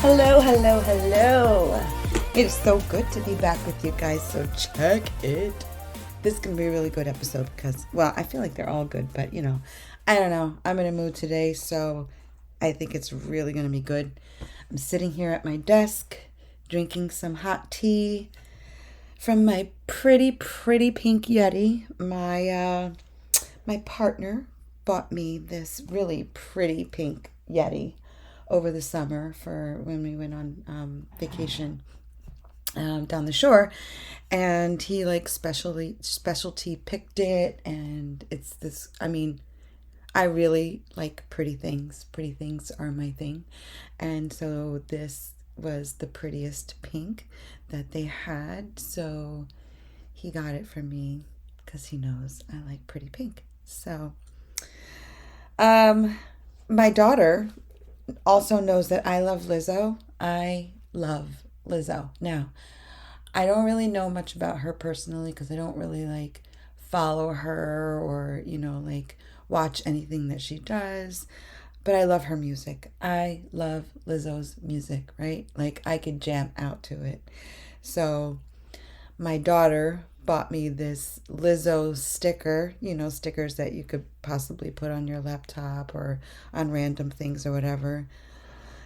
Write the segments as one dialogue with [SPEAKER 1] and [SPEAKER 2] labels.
[SPEAKER 1] Hello, hello, hello. It is so good to be back with you guys, so check it. This is going to be a really good episode because, well, I feel like they're all good, but I don't know. I'm in a mood today, so I think it's really going to be good. I'm sitting here at my desk, drinking some hot tea from my pretty pink Yeti. My partner bought me this really pretty pink Yeti over the summer for when we went on vacation down the shore, and he specialty picked it, and it's this. I really like pretty things. Pretty things are my thing, and so this was the prettiest pink that they had. So he got it for me because he knows I like pretty pink. So, my daughter also knows that I love Lizzo. I love Lizzo. Now, I don't really know much about her personally because I don't really follow her or watch anything that she does, but I love her music. I love Lizzo's music, right? I could jam out to it. So my daughter bought me this Lizzo sticker, stickers that you could possibly put on your laptop or on random things or whatever.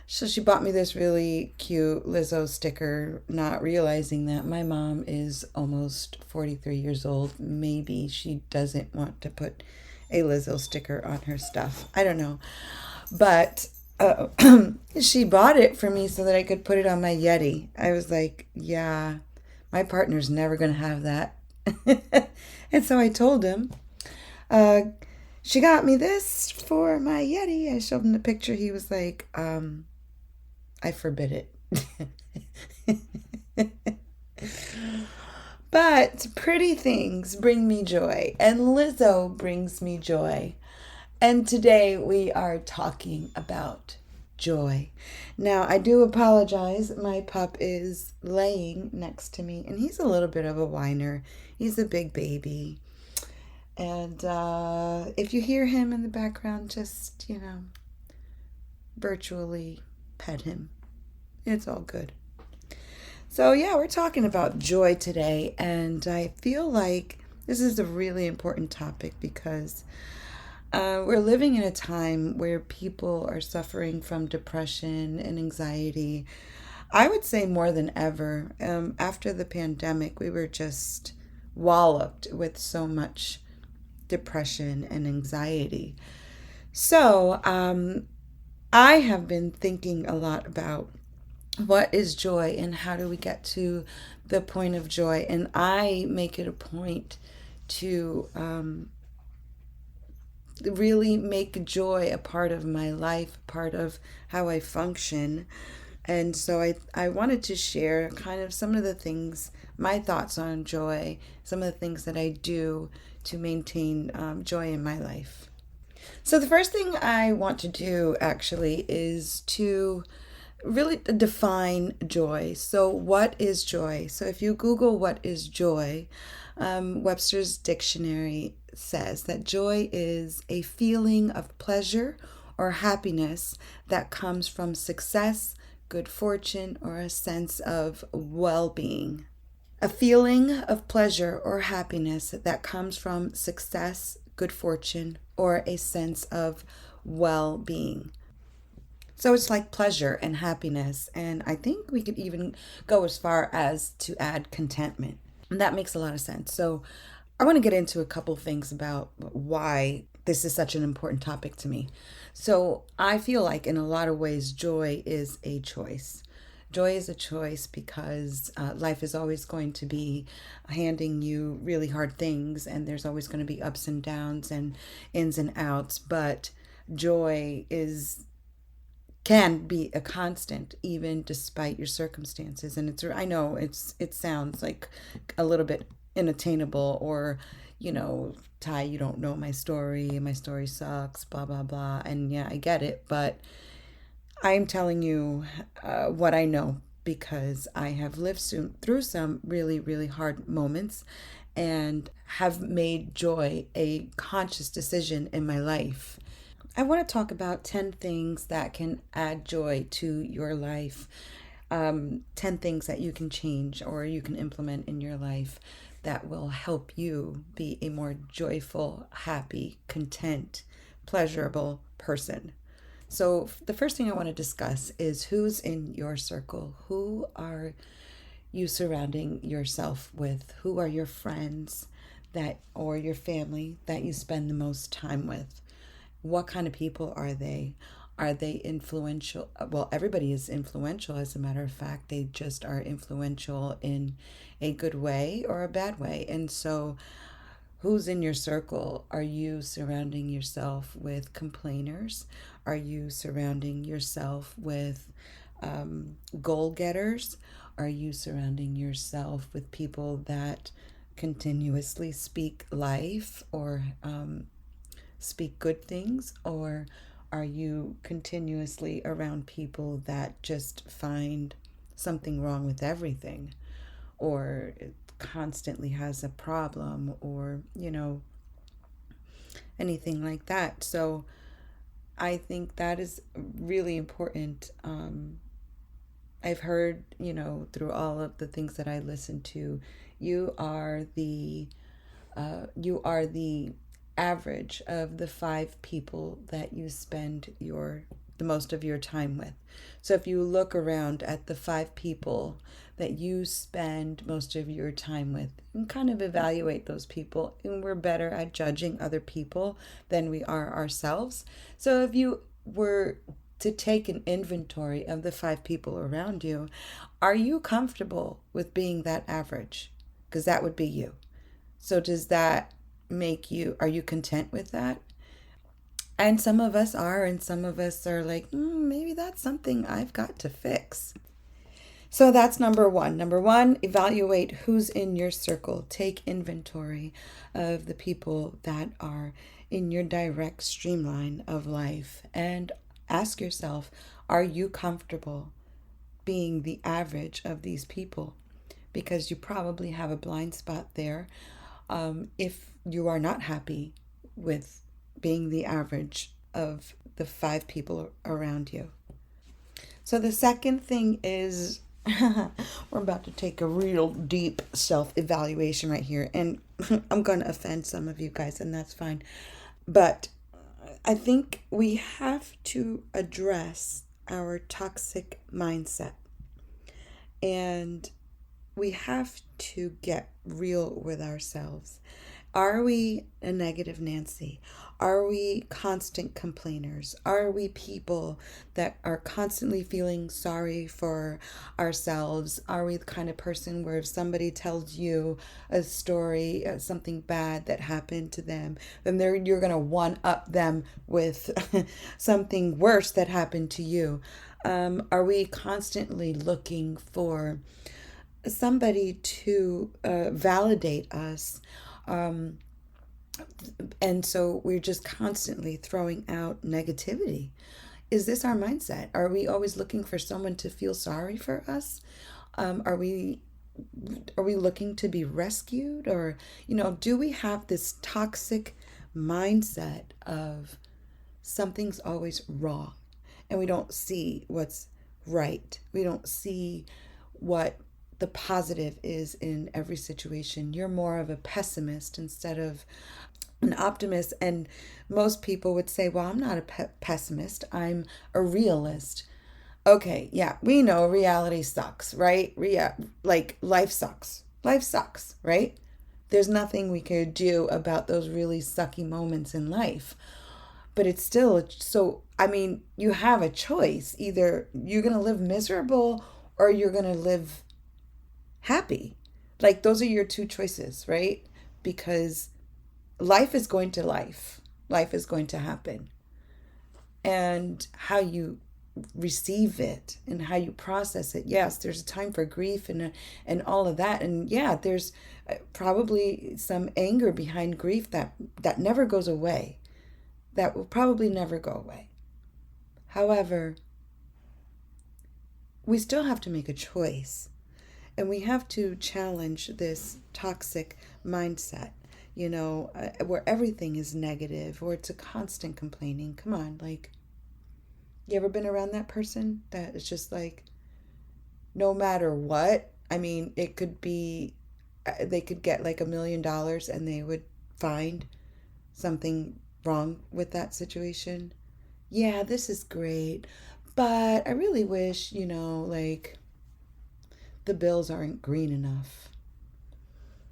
[SPEAKER 1] So she bought me this really cute Lizzo sticker, not realizing that my mom is almost 43 years old. Maybe she doesn't want to put a Lizzo sticker on her stuff. I don't know. But she bought it for me so that I could put it on my Yeti. I was like, yeah, my partner's never going to have that. And so I told him, she got me this for my Yeti. I showed him the picture. He was like, I forbid it. But pretty things bring me joy, and Lizzo brings me joy. And today we are talking about joy. Now, I do apologize. My pup is laying next to me, and he's a little bit of a whiner. He's a big baby. And if you hear him in the background, just, virtually pet him. It's all good. So, yeah, we're talking about joy today, and I feel like this is a really important topic because we're living in a time where people are suffering from depression and anxiety. I would say more than ever. After the pandemic, we were just walloped with so much depression and anxiety. So I have been thinking a lot about what is joy and how do we get to the point of joy. And I make it a point to really make joy a part of my life, part of how I function. And so I wanted to share kind of some of the things, my thoughts on joy, some of the things that I do to maintain joy in my life. So the first thing I want to do actually is to really define joy. So what is joy? So if you Google what is joy, Webster's dictionary says that joy is a feeling of pleasure or happiness that comes from success, good fortune, or a sense of well-being. A feeling of pleasure or happiness that comes from success, good fortune, or a sense of well-being. So it's like pleasure and happiness, and I think we could even go as far as to add contentment. And that makes a lot of sense. So I want to get into a couple things about why this is such an important topic to me. So I feel like in a lot of ways, joy is a choice. Joy is a choice because life is always going to be handing you really hard things, and there's always going to be ups and downs and ins and outs. But joy can be a constant even despite your circumstances. And I know it sounds like a little bit unattainable, or Ty, you don't know my story sucks, blah blah blah. And yeah, I get it, but I'm telling you what I know because I have lived through some really hard moments and have made joy a conscious decision in my life. I want to talk about 10 things that can add joy to your life. 10 things that you can change or you can implement in your life that will help you be a more joyful, happy, content, pleasurable person. So, the first thing I want to discuss is who's in your circle. Who are you surrounding yourself with? Who are your friends that or your family that you spend the most time with? What kind of people are they? Are they influential? Well, everybody is influential, as a matter of fact. They just are influential in a good way or a bad way. And so, who's in your circle? Are you surrounding yourself with complainers? Are you surrounding yourself with goal getters? Are you surrounding yourself with people that continuously speak life or speak good things? Or are you continuously around people that just find something wrong with everything, or it constantly has a problem, or anything like that? So I think that is really important. I've heard, through all of the things that I listen to, you are the average of the 5 people that you spend the most of your time with. So if you look around at the 5 people that you spend most of your time with and kind of evaluate those people, and we're better at judging other people than we are ourselves. So if you were to take an inventory of the 5 people around you, are you comfortable with being that average? Because that would be you. So does that are you content with that? And some of us are, and some of us are like, maybe that's something I've got to fix. So that's number one. Number one, evaluate who's in your circle. Take inventory of the people that are in your direct streamline of life and ask yourself, are you comfortable being the average of these people? Because you probably have a blind spot there. If you are not happy with being the average of the 5 people around you. So the second thing is we're about to take a real deep self-evaluation right here. And I'm going to offend some of you guys, and that's fine. But I think we have to address our toxic mindset. And we have to get real with ourselves. Are we a negative Nancy? Are we constant complainers? Are we people that are constantly feeling sorry for ourselves? Are we the kind of person where if somebody tells you a story, something bad that happened to them, then you're going to one up them with something worse that happened to you? Are we constantly looking for somebody to validate us? And so we're just constantly throwing out negativity. Is this our mindset? Are we always looking for someone to feel sorry for us? Are we looking to be rescued? Or, do we have this toxic mindset of something's always wrong and we don't see what's right? We don't see what the positive is in every situation. You're more of a pessimist instead of an optimist. And most people would say, well, I'm not a pessimist, I'm a realist. Okay, yeah, we know reality sucks, right? Like life sucks. Life sucks, right? There's nothing we could do about those really sucky moments in life. But it's still, so, you have a choice. Either you're going to live miserable or you're going to live happy. Like those are your two choices, right? Because life is going to life. Life is going to happen. And how you receive it and how you process it. Yes, there's a time for grief and all of that. And yeah, there's probably some anger behind grief that never goes away. That will probably never go away. However, we still have to make a choice. And we have to challenge this toxic mindset. where everything is negative or it's a constant complaining. Come on, like, you ever been around that person that is just like, no matter what? I mean, it could be, they could get like $1 million and they would find something wrong with that situation. Yeah, this is great, but I really wish, like, the bills aren't green enough.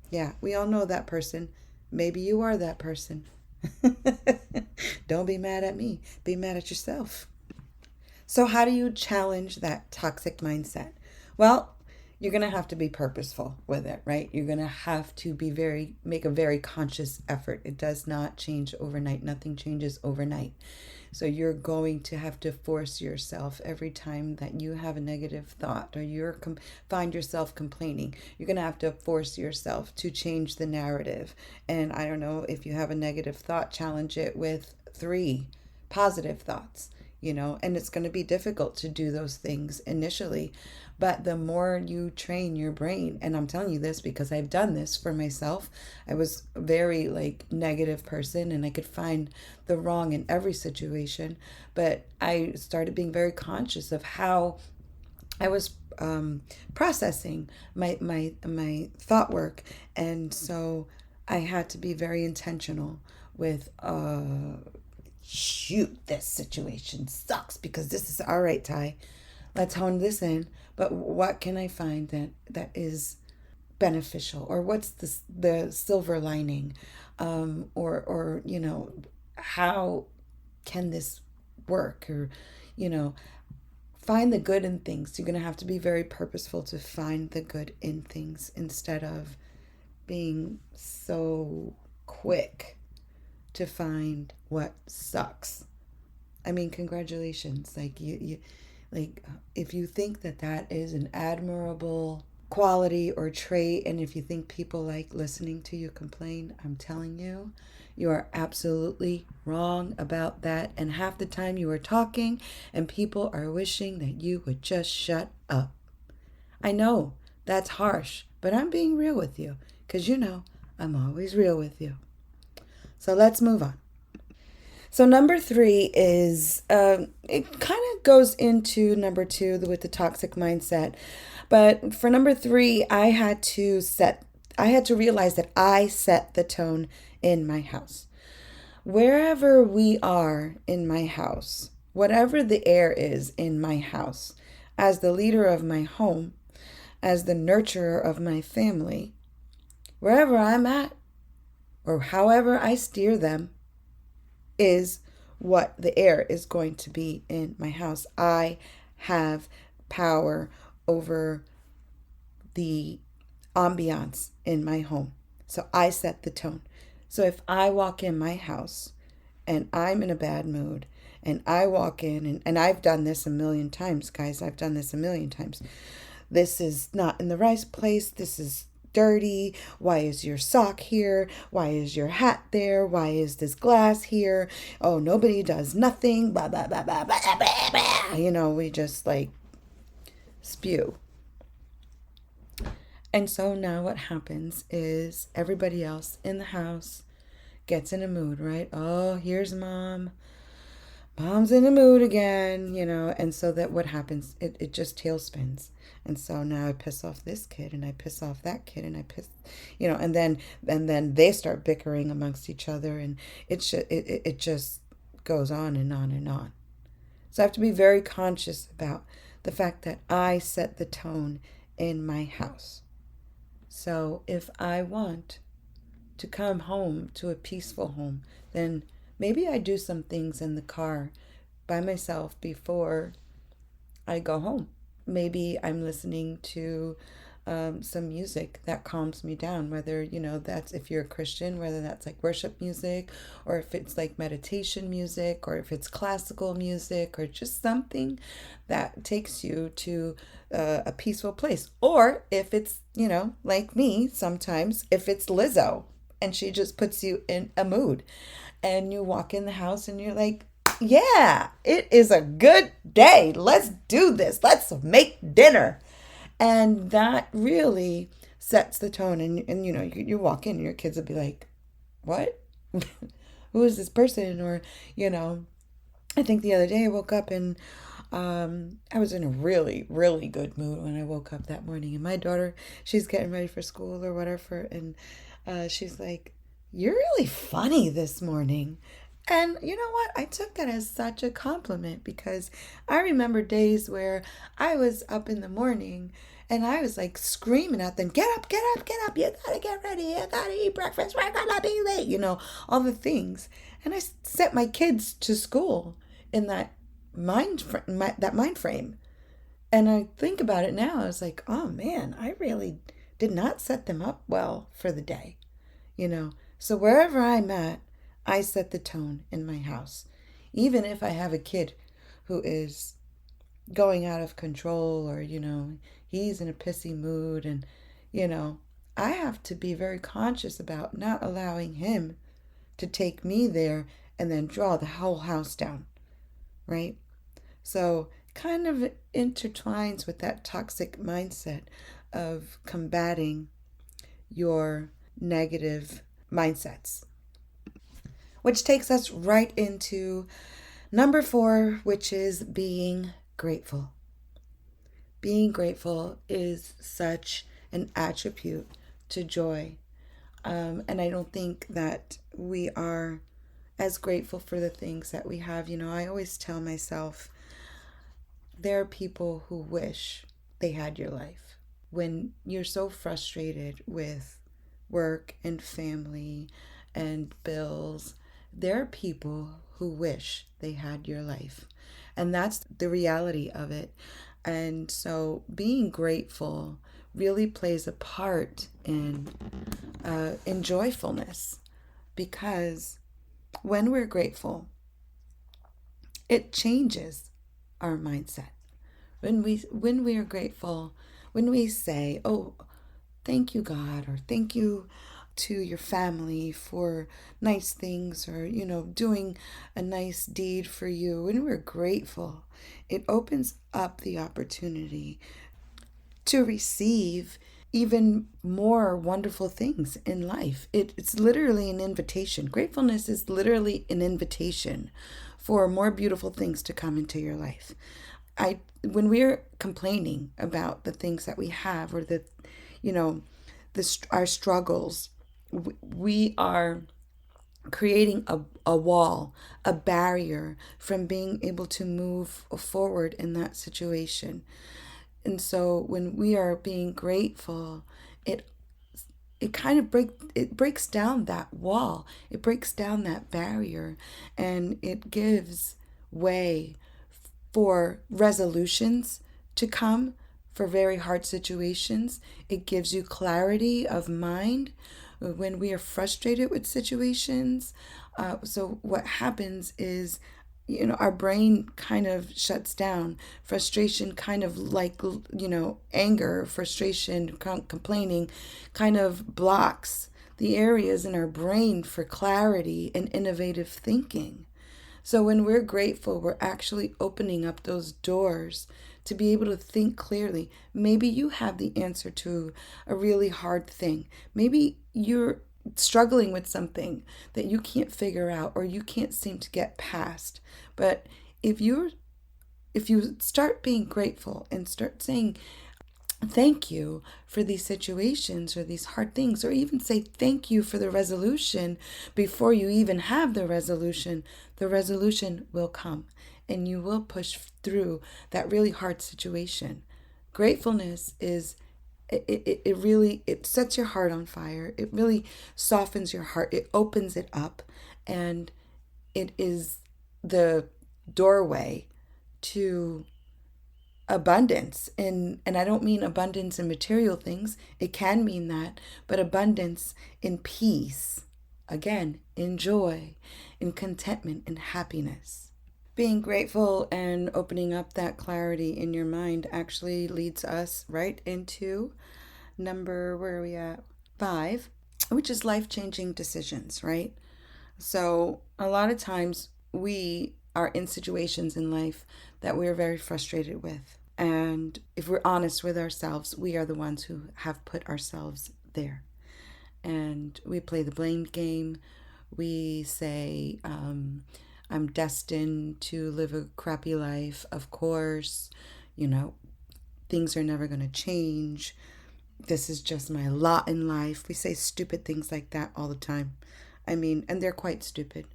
[SPEAKER 1] Yeah, we all know that person. Maybe you are that person. Don't be mad at me. Be mad at yourself. So, how do you challenge that toxic mindset? Well, you're going to have to be purposeful with it, right? You're going to have to make a very conscious effort. It does not change overnight. Nothing changes overnight. So you're going to have to force yourself every time that you have a negative thought or find yourself complaining. You're going to have to force yourself to change the narrative. And I don't know, if you have a negative thought, challenge it with 3 positive thoughts. And it's going to be difficult to do those things initially, but the more you train your brain, and I'm telling you this because I've done this for myself. I was a very like negative person and I could find the wrong in every situation, but I started being very conscious of how I was processing my thought work. And so I had to be very intentional with shoot, this situation sucks because this is all right, Ty. Let's hone this in. But what can I find that is beneficial, or what's the silver lining, or how can this work, or find the good in things. You're gonna have to be very purposeful to find the good in things instead of being so quick to find what sucks. I mean, congratulations. Like you like, if you think that is an admirable quality or trait, and if you think people like listening to you complain, I'm telling you, you are absolutely wrong about that. And half the time you are talking and people are wishing that you would just shut up. I know that's harsh, but I'm being real with you because I'm always real with you. So let's move on. So number 3 is, it kind of goes into number 2 with the toxic mindset. But for number 3, I had to realize that I set the tone in my house. Wherever we are in my house, whatever the air is in my house, as the leader of my home, as the nurturer of my family, wherever I'm at, or however I steer them, is what the air is going to be in my house. I have power over the ambiance in my home. So I set the tone. So if I walk in my house and I'm in a bad mood, and I walk in, and I've done this a million times, guys, I've done this a million times. This is not in the right place. This is dirty. Why is your sock here? Why is your hat there? Why is this glass here? Oh, nobody does nothing. Blah, blah, blah, blah, blah, blah, blah. We just like spew. And so now what happens is everybody else in the house gets in a mood, right? Oh, here's mom. Mom's in the mood again, and so that what happens, it just tailspins. And so now I piss off this kid and I piss off that kid and I piss, and then they start bickering amongst each other, and it just goes on and on and on. So I have to be very conscious about the fact that I set the tone in my house. So if I want to come home to a peaceful home, then maybe I do some things in the car by myself before I go home. Maybe I'm listening to some music that calms me down, whether, that's, if you're a Christian, whether that's like worship music, or if it's like meditation music, or if it's classical music, or just something that takes you to a peaceful place. Or if it's, like me, sometimes if it's Lizzo and she just puts you in a mood, and you walk in the house and you're like, yeah, it is a good day. Let's do this. Let's make dinner. And that really sets the tone. And you walk in and your kids will be like, what? Who is this person? Or, you know, I think the other day I woke up and I was in a really, really good mood when I woke up that morning. And my daughter, she's getting ready for school or whatever. And she's like, "You're really funny this morning." And you know what? I took that as such a compliment because I remember days where I was up in the morning and I was like screaming at them, "Get up, get up, get up. You gotta get ready. You gotta eat breakfast. We're gonna be late." You know, all the things. And I sent my kids to school in that that mind frame. And I think about it now, I was like, oh man, I really did not set them up well for the day, you know. So wherever I'm at, I set the tone in my house. Even if I have a kid who is going out of control, or, you know, he's in a pissy mood, and, you know, I have to be very conscious about not allowing him to take me there and then draw the whole house down, right? So, kind of intertwines with that toxic mindset of combating your negative mindsets, which takes us right into number 4, which is being grateful. Being grateful is such an attribute to joy. And I don't think that we are as grateful for the things that we have. You know, I always tell myself, there are people who wish they had your life. When you're so frustrated with work and family and bills, there are people who wish they had your life. And that's the reality of it. And so being grateful really plays a part in joyfulness, because when we're grateful, it changes our mindset. When we are grateful, when we say, "Oh, thank you, God," or "Thank you to your family for nice things," or, you know, doing a nice deed for you, when we're grateful, it opens up the opportunity to receive even more wonderful things in life. It's literally an invitation. Gratefulness is literally an invitation for more beautiful things to come into your life. When we're complaining about the things that we have, or the, you know, our struggles, we are creating a wall, a barrier from being able to move forward in that situation. And so when we are being grateful, it kind of breaks down that wall. It breaks down that barrier, and it gives way for resolutions to come for very hard situations. It gives you clarity of mind when we are frustrated with situations. So what happens is, you know, our brain kind of shuts down. Frustration, kind of like, you know, anger, frustration, complaining, kind of blocks the areas in our brain for clarity and innovative thinking. So when we're grateful, we're actually opening up those doors to be able to think clearly. Maybe you have the answer to a really hard thing. Maybe you're struggling with something that you can't figure out, or you can't seem to get past. But if you start being grateful and start saying thank you for these situations or these hard things, or even say thank you for the resolution before you even have the resolution will come, and you will push through that really hard situation. Gratefulness is, it really, it sets your heart on fire. It really softens your heart. It opens it up, and it is the doorway to abundance. And I don't mean abundance in material things. It can mean that, but abundance in peace, again, in joy, in contentment, in happiness. Being grateful and opening up that clarity in your mind actually leads us right into number, where are we at? 5, which is life-changing decisions, right? So a lot of times we are in situations in life that we're very frustrated with. And if we're honest with ourselves, we are the ones who have put ourselves there. and we play the blame game. We say, I'm destined to live a crappy life. Of course, you know, things are never going to change. This is just my lot in life. We say stupid things like that all the time. I mean, and they're quite stupid.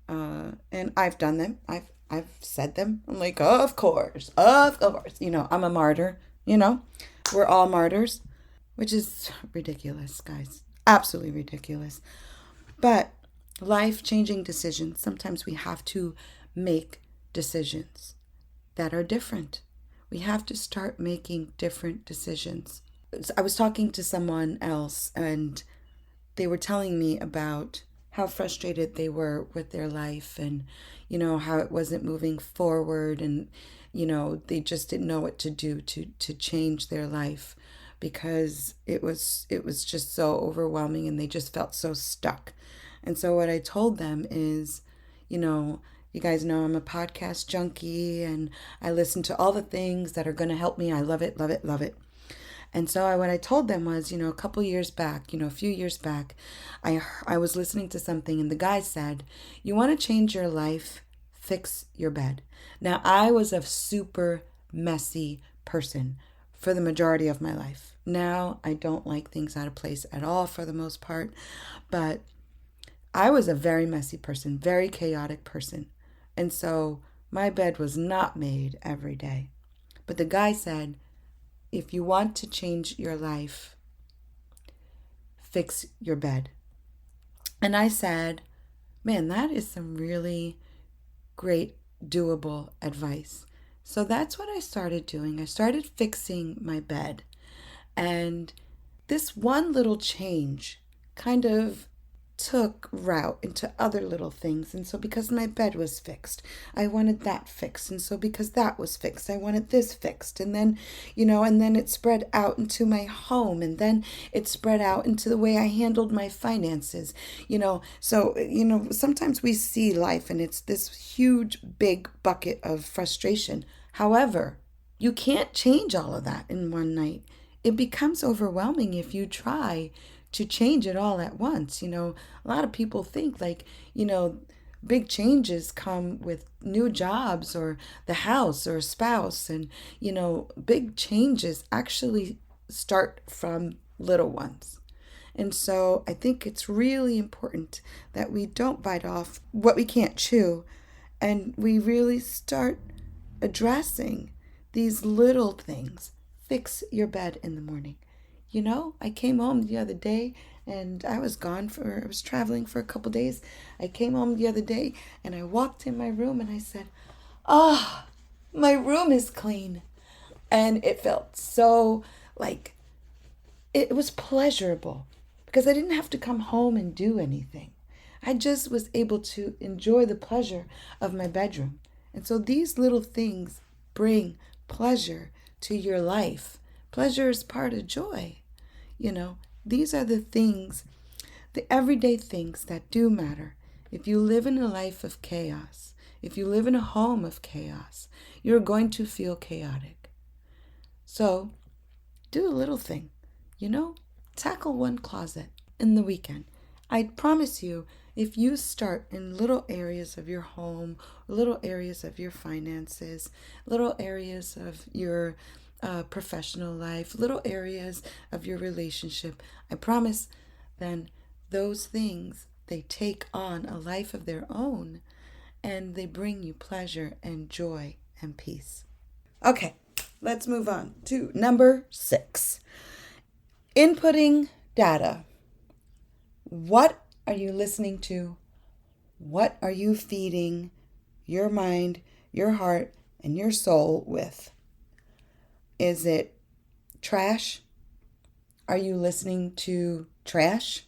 [SPEAKER 1] And I've done them. I've said them. I'm like, oh, of course. I'm a martyr. We're all martyrs, which is ridiculous, guys. Absolutely ridiculous. But life-changing decisions. Sometimes we have to make decisions that are different. We have to start making different decisions. I was talking to someone else, and they were telling me about how frustrated they were with their life, and how it wasn't moving forward, and they just didn't know what to do to change their life, because it was just so overwhelming, and they just felt so stuck. And so what I told them is, you guys know I'm a podcast junkie, and I listen to all the things that are going to help me. I love it, love it, love it. And so what I told them was, a couple years back, a few years back, I was listening to something, and the guy said, you want to change your life, fix your bed. Now, I was a super messy person for the majority of my life. Now, I don't like things out of place at all for the most part, but I was a very messy person, very chaotic person. And so my bed was not made every day. But the guy said, if you want to change your life, fix your bed. And I said, man, that is some really great, doable advice. So that's what I started doing. I started fixing my bed. And this one little change kind of took route into other little things. And so because my bed was fixed, I wanted that fixed. And so because that was fixed, I wanted this fixed. And then, and then it spread out into my home. And then it spread out into the way I handled my finances. So, sometimes we see life and it's this huge, big bucket of frustration. However, you can't change all of that in one night. It becomes overwhelming if you try to change it all at once. A lot of people think big changes come with new jobs or the house or a spouse. And, big changes actually start from little ones. And so I think it's really important that we don't bite off what we can't chew, and we really start addressing these little things. Fix your bed in the morning. I came home the other day, and I was traveling for a couple days. I came home the other day, and I walked in my room, and I said, my room is clean. And it felt so it was pleasurable, because I didn't have to come home and do anything. I just was able to enjoy the pleasure of my bedroom. And so these little things bring pleasure to your life. Pleasure is part of joy. These are the things, the everyday things that do matter. If you live in a life of chaos, if you live in a home of chaos, you're going to feel chaotic. So do a little thing, tackle one closet in the weekend. I promise you, if you start in little areas of your home, little areas of your finances, little areas of your professional life, little areas of your relationship, I promise then those things, they take on a life of their own, and they bring you pleasure and joy and peace. Okay, let's move on to number 6. Inputting data. What are you listening to? What are you feeding your mind, your heart, and your soul with? Is it trash? Are you listening to trash?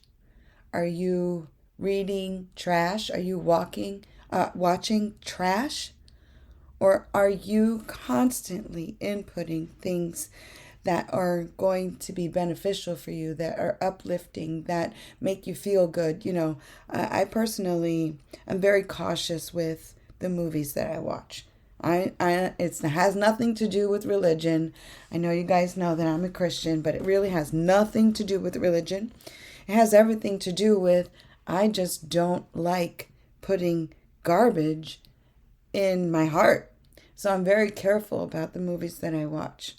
[SPEAKER 1] Are you reading trash? Are you watching trash? Or are you constantly inputting things that are going to be beneficial for you, that are uplifting, that make you feel good? I personally am very cautious with the movies that I watch. It has nothing to do with religion. I know you guys know that I'm a Christian, but it really has nothing to do with religion. It has everything to do with I just don't like putting garbage in my heart. So I'm very careful about the movies that I watch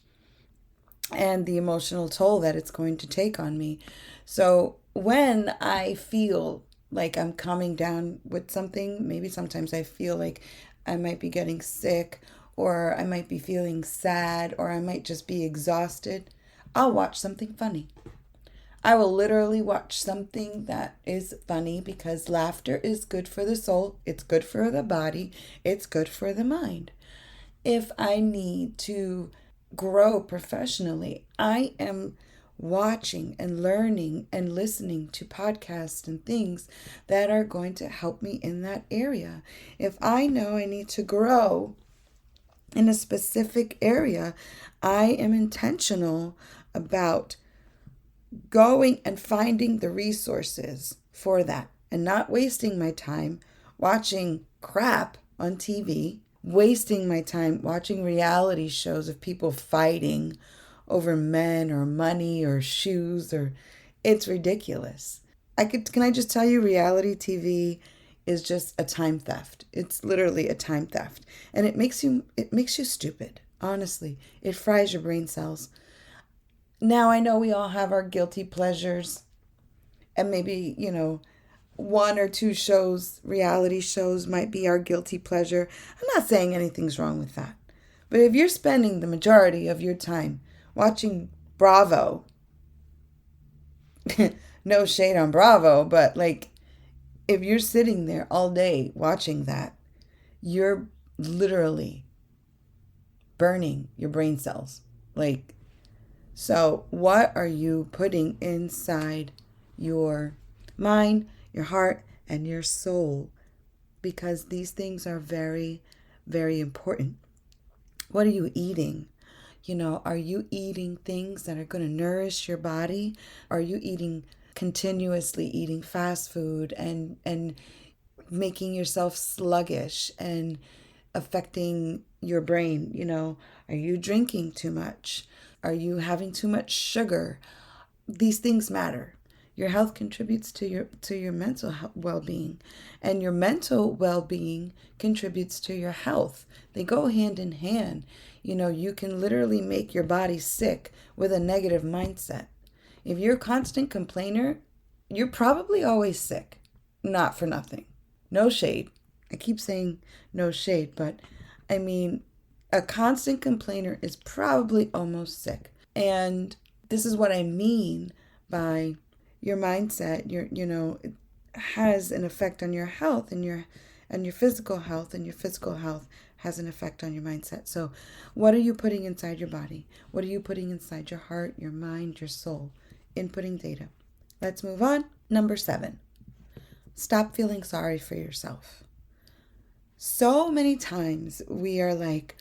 [SPEAKER 1] and the emotional toll that it's going to take on me. So when I feel like I'm coming down with something, maybe sometimes I feel like I might be getting sick, or I might be feeling sad, or I might just be exhausted, I'll watch something funny. I will literally watch something that is funny because laughter is good for the soul, it's good for the body, it's good for the mind. If I need to grow professionally, I am watching and learning and listening to podcasts and things that are going to help me in that area. If I know I need to grow in a specific area, I am intentional about going and finding the resources for that and not wasting my time watching crap on TV, wasting my time watching reality shows of people fighting over men or money or shoes, or it's ridiculous. Can I just tell you, reality TV is just a time theft. It's literally a time theft. And it makes you stupid. Honestly, it fries your brain cells. Now I know we all have our guilty pleasures, and maybe, one or two shows, reality shows, might be our guilty pleasure. I'm not saying anything's wrong with that. But if you're spending the majority of your time watching Bravo, no shade on Bravo, but like, if you're sitting there all day watching that, you're literally burning your brain cells. Like, so what are you putting inside your mind, your heart, and your soul? Because these things are very, very important. What are you eating? Are you eating things that are going to nourish your body? Are you continuously eating fast food and making yourself sluggish and affecting your brain? Are you drinking too much? Are you having too much sugar? These things matter. Your health contributes to your mental well-being, and your mental well-being contributes to your health. They go hand in hand. You can literally make your body sick with a negative mindset. If you're a constant complainer, you're probably always sick. Not for nothing. No shade. I keep saying no shade, but I mean, a constant complainer is probably almost sick. And this is what I mean by your mindset. It has an effect on your health and your physical health, and your physical health has an effect on your mindset. So what are you putting inside your body? What are you putting inside your heart, your mind, your soul? Inputting data. Let's move on. Number 7, stop feeling sorry for yourself. So many times we are like,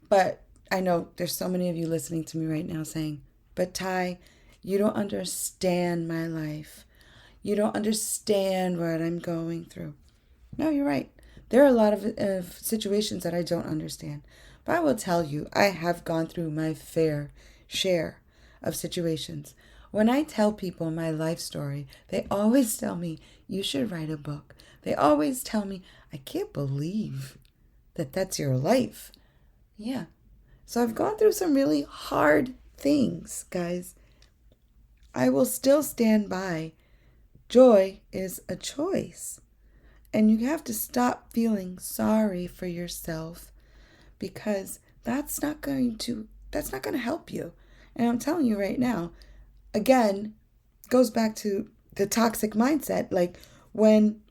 [SPEAKER 1] but I know there's so many of you listening to me right now saying, but Ty, you don't understand my life. You don't understand what I'm going through. No, you're right. There are a lot of situations that I don't understand. But I will tell you, I have gone through my fair share of situations. When I tell people my life story, they always tell me, you should write a book. They always tell me, I can't believe that that's your life. Yeah. So I've gone through some really hard things, guys. I will still stand by. Joy is a choice. And you have to stop feeling sorry for yourself, because that's not going to help you. And I'm telling you right now, again, goes back to the toxic mindset. Like, when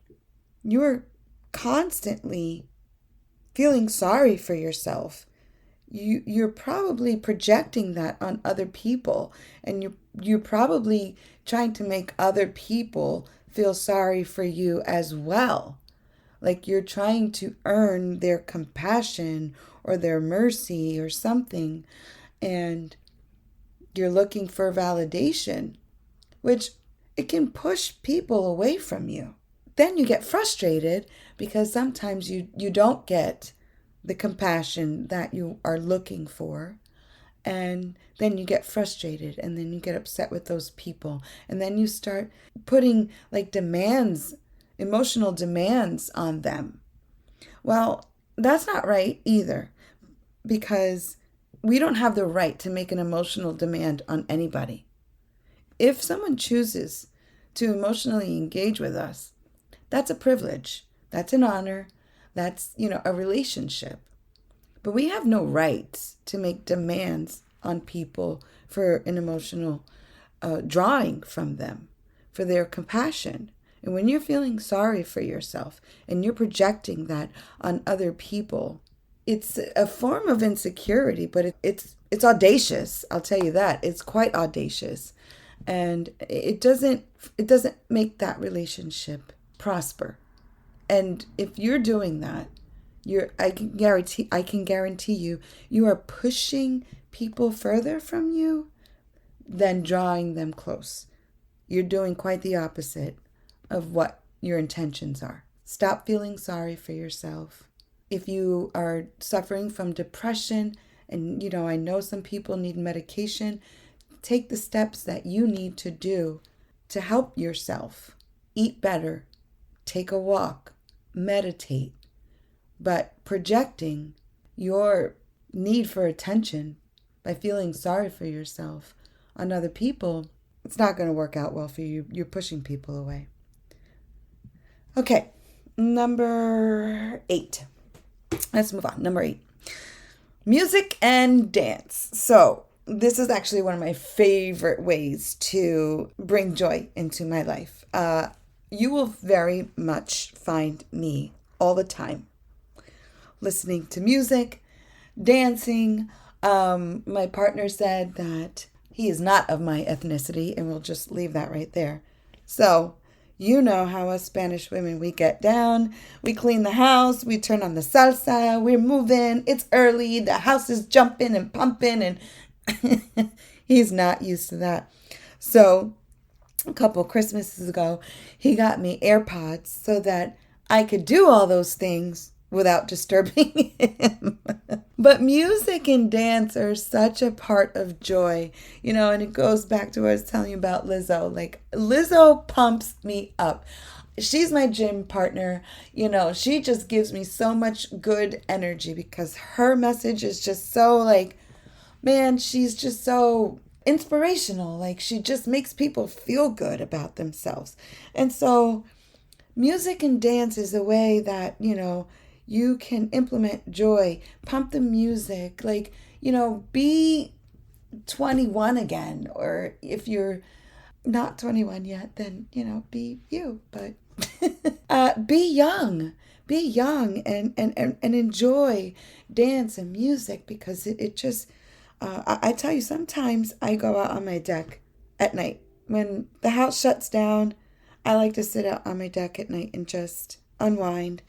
[SPEAKER 1] you're constantly feeling sorry for yourself, you're probably projecting that on other people, and you're probably trying to make other people feel sorry for you as well. Like, you're trying to earn their compassion or their mercy or something, and you're looking for validation, which it can push people away from you. Then you get frustrated because sometimes you don't get the compassion that you are looking for, And then you get frustrated, and then you get upset with those people, and then you start putting like demands, emotional demands on them. Well, that's not right either, because we don't have the right to make an emotional demand on anybody. If someone chooses to emotionally engage with us, that's a privilege. That's an honor. That's, a relationship. But we have no right to make demands on people for an emotional drawing from them, for their compassion. And when you're feeling sorry for yourself and you're projecting that on other people, it's a form of insecurity, but it's audacious. I'll tell you that. It's quite audacious. And it doesn't make that relationship prosper. And if you're doing that, I can guarantee you are pushing people further from you than drawing them close. You're doing quite the opposite of what your intentions are. Stop feeling sorry for yourself. If you are suffering from depression, and I know some people need medication, take the steps that you need to do to help yourself. Eat better, take a walk, meditate. But projecting your need for attention by feeling sorry for yourself on other people, it's not going to work out well for you. You're pushing people away. Okay, number 8. Let's move on. Number 8. Music and dance. So this is actually one of my favorite ways to bring joy into my life. You will very much find me all the time listening to music, dancing. My partner said that he is not of my ethnicity, and we'll just leave that right there. So, you know how us Spanish women, we get down, we clean the house, we turn on the salsa, we're moving, it's early, the house is jumping and pumping, and he's not used to that. So, a couple Christmases ago, he got me AirPods so that I could do all those things without disturbing him. But music and dance are such a part of joy, and it goes back to what I was telling you about Lizzo. Like, Lizzo pumps me up. She's my gym partner. She just gives me so much good energy because her message is just so like, man, she's just so inspirational. Like, she just makes people feel good about themselves. And so music and dance is a way that, you can implement joy, pump the music, like, be 21 again. Or if you're not 21 yet, then, be you. But be young and enjoy dance and music, because it just, I tell you, sometimes I go out on my deck at night. When the house shuts down, I like to sit out on my deck at night and just unwind.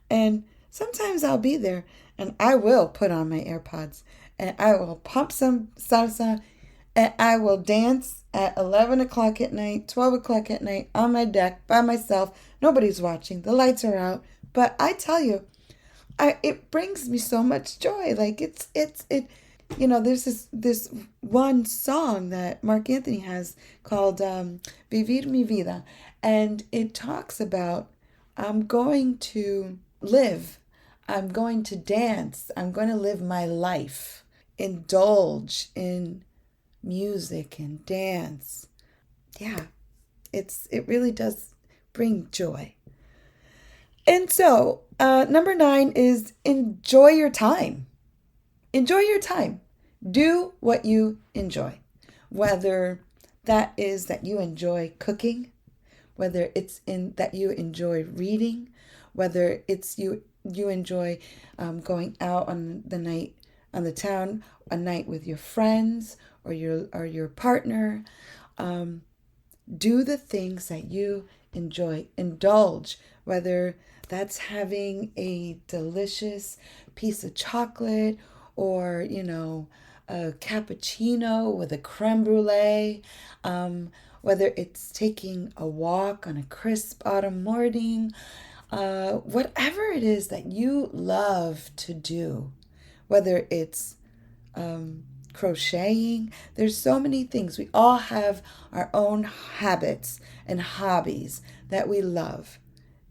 [SPEAKER 1] And sometimes I'll be there and I will put on my AirPods and I will pump some salsa and I will dance at 11 o'clock at night, 12 o'clock at night on my deck by myself. Nobody's watching. The lights are out. But I tell you, it brings me so much joy. Like there's this one song that Mark Anthony has called Vivir Mi Vida. And it talks about, I'm going to live, I'm going to dance, I'm going to live my life, indulge in music and dance. Yeah, it really does bring joy. And so, number 9 is enjoy your time. Enjoy your time. Do what you enjoy. Whether that is that you enjoy cooking, whether it's in that you enjoy reading, whether it's you enjoy going out on the town, a night with your friends or your partner. Do the things that you enjoy. Indulge, whether that's having a delicious piece of chocolate or, a cappuccino with a creme brulee, whether it's taking a walk on a crisp autumn morning, whatever it is that you love to do, whether it's crocheting. There's so many things. We all have our own habits and hobbies that we love.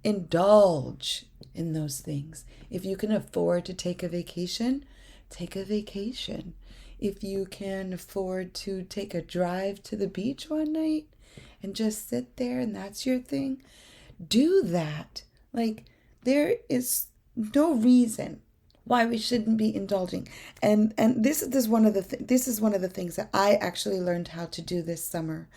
[SPEAKER 1] Indulge in those things. If you can afford to take a vacation, take a vacation. If you can afford to take a drive to the beach one night and just sit there and that's your thing, do that. Like, there is no reason why we shouldn't be indulging. And this is one of the things that I actually learned how to do this summer.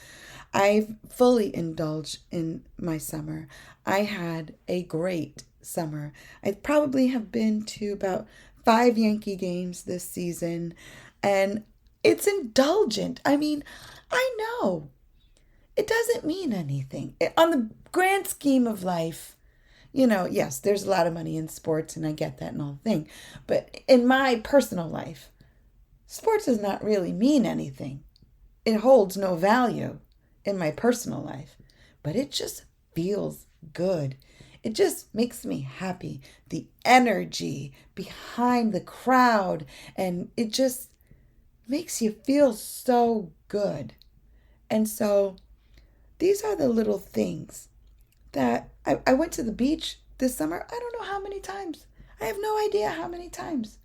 [SPEAKER 1] I fully indulged in my summer. I had a great summer. I probably have been to about 5 Yankee games this season, and it's indulgent. I mean, I know it doesn't mean anything. On the grand scheme of life, yes, there's a lot of money in sports, and I get that and all the thing. But in my personal life, sports does not really mean anything. It holds no value in my personal life, but it just feels good. It just makes me happy. The energy behind the crowd, and it just makes you feel so good. And so these are the little things that I went to the beach this summer. I don't know how many times. I have no idea how many times.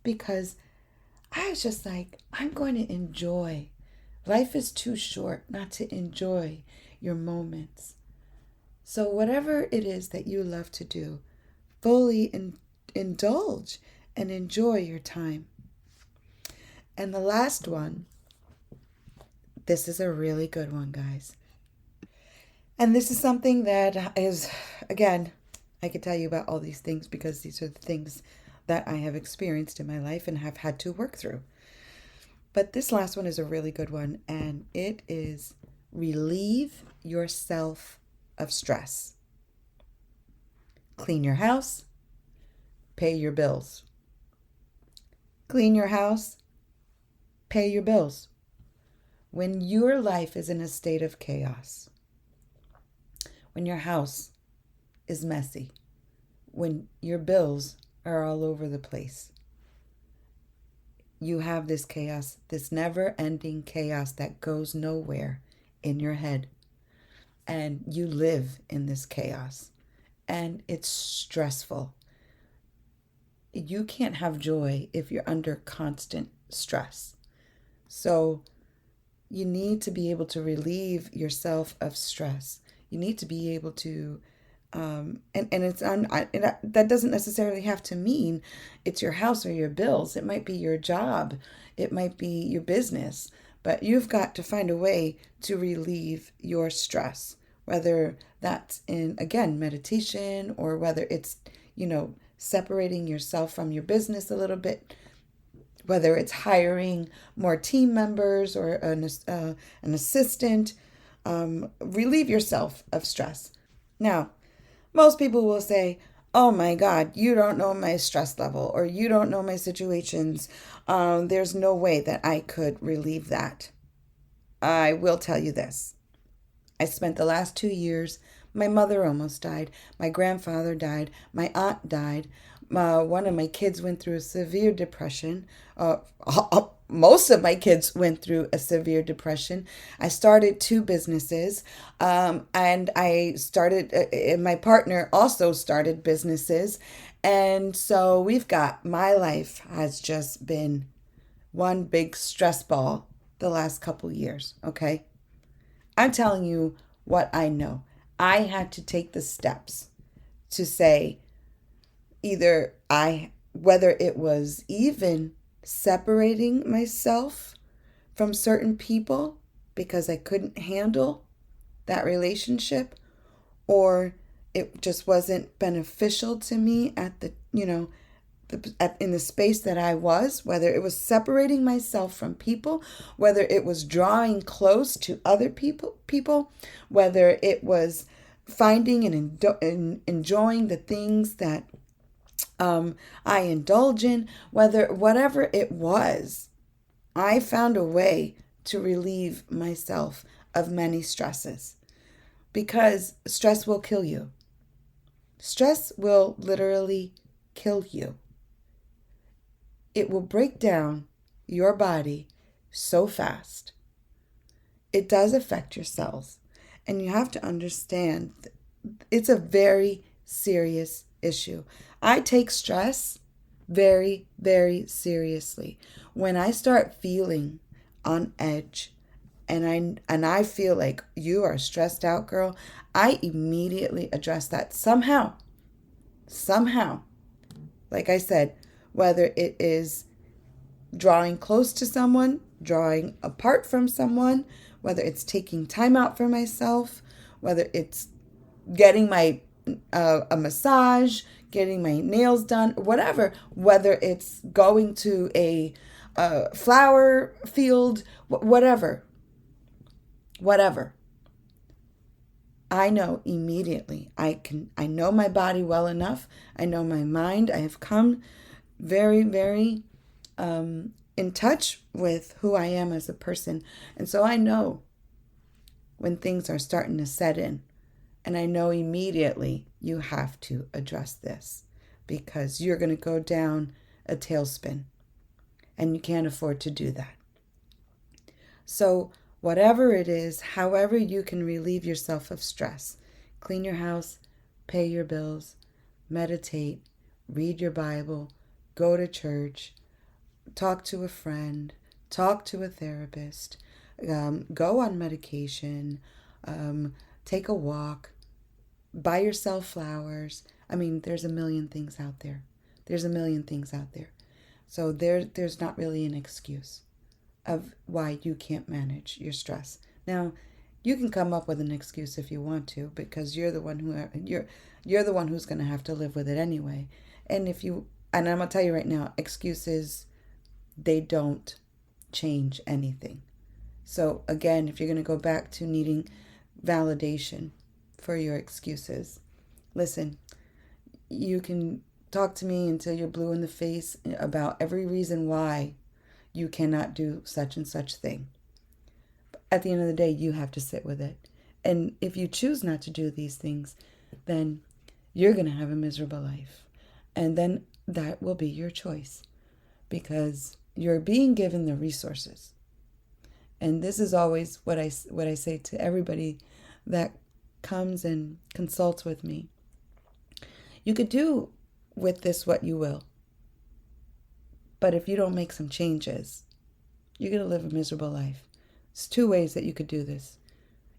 [SPEAKER 1] Because I was just like, I'm going to enjoy. Life is too short not to enjoy your moments. So whatever it is that you love to do, fully indulge and enjoy your time. And the last one, this is a really good one, guys. And this is something that is, again, I could tell you about all these things because these are the things that I have experienced in my life and have had to work through. But this last one is a really good one, and it is relieve yourself of stress. Clean your house, pay your bills. Clean your house, pay your bills. When your life is in a state of chaos, when your house is messy, when your bills are all over the place, you have this chaos, this never-ending chaos that goes nowhere in your head. And you live in this chaos. And it's stressful. You can't have joy if you're under constant stress. So you need to be able to relieve yourself of stress. You need to be able to, that doesn't necessarily have to mean it's your house or your bills. It might be your job. It might be your business. But you've got to find a way to relieve your stress, whether that's in, again, meditation, or whether it's, separating yourself from your business a little bit, whether it's hiring more team members or an assistant. Relieve yourself of stress. Now, most people will say, oh my God, you don't know my stress level, or you don't know my situations. There's no way that I could relieve that. I will tell you this. I spent the last 2 years, my mother almost died, my grandfather died, my aunt died, one of my kids went through a severe depression. Most of my kids went through a severe depression. I started 2 businesses, and my partner also started businesses. And so my life has just been one big stress ball the last couple years, okay? I'm telling you what I know. I had to take the steps to say whether it was even separating myself from certain people because I couldn't handle that relationship, or it just wasn't beneficial to me in the space that I was, whether it was separating myself from people, whether it was drawing close to other people, whether it was finding and enjoying the things that I indulge in, whatever it was, I found a way to relieve myself of many stresses, because stress will kill you. Stress will literally kill you. It will break down your body so fast. It does affect your cells. And you have to understand it's a very serious issue. I take stress very, very seriously. When I start feeling on edge and I feel like you are stressed out, girl, I immediately address that somehow. Somehow. Like I said, whether it is drawing close to someone, drawing apart from someone, whether it's taking time out for myself, whether it's getting my a massage, getting my nails done, whatever, whether it's going to a flower field, whatever. I know immediately. I know my body well enough. I know my mind. I have come very, very in touch with who I am as a person. And so I know when things are starting to set in. And I know immediately you have to address this because you're going to go down a tailspin. And you can't afford to do that. So whatever it is, however you can relieve yourself of stress, clean your house, pay your bills, meditate, read your Bible, go to church, talk to a friend, talk to a therapist, go on medication, take a walk, buy yourself flowers. I mean, there's a million things out there. So there's not really an excuse of why you can't manage your stress. Now, you can come up with an excuse if you want to, because you're the one who's going to have to live with it anyway. And I'm going to tell you right now, excuses, they don't change anything. So again, if you're going to go back to needing validation for your excuses, listen, you can talk to me until you're blue in the face about every reason why you cannot do such and such thing. But at the end of the day, you have to sit with it. And if you choose not to do these things, then you're going to have a miserable life. And then that will be your choice because you're being given the resources. And this is always what I say to everybody that comes and consults with me. You could do with this what you will. But if you don't make some changes, you're going to live a miserable life. There's two ways that you could do this.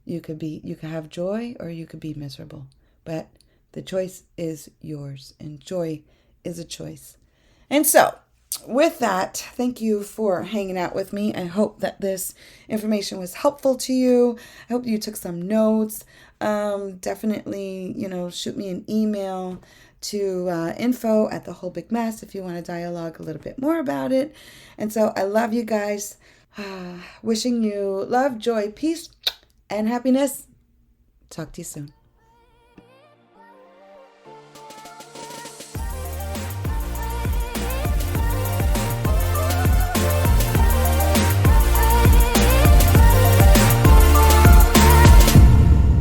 [SPEAKER 1] You could have joy or you could be miserable. But the choice is yours, and joy is a choice. And so, with that, thank you for hanging out with me. I hope that this information was helpful to you. I hope you took some notes. Definitely, shoot me an email to info@thewholebigmess if you want to dialogue a little bit more about it. And so I love you guys. Wishing you love, joy, peace, and happiness. Talk to you soon.